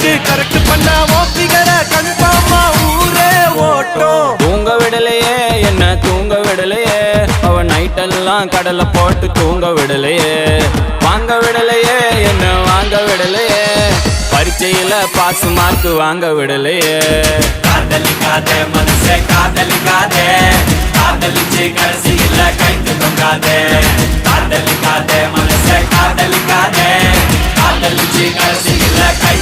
வச்சு கரெக்ட் பண்ண ஓப்பிக்கிற கன்ஃபார்மா ஊரே ஓட்டும். தூங்க விடலையே என்ன தூங்க விடலையே, அவ நைட்டெல்லாம் கடலை போட்டு தூங்க விடலையே. வாங்க விடலையே என்ன வாங்க விடலையே, பரீட்சையில பாஸ் மார்க் வாங்க விடலையே. காதலிக்காதே மனசே காதலிக்காதே, காதலிச்சு கடைசியில கைத்து தொங்காதே. காதலிக்காதே மனசே காதலிக்காதே, காதலிச்சு கடைசியில கை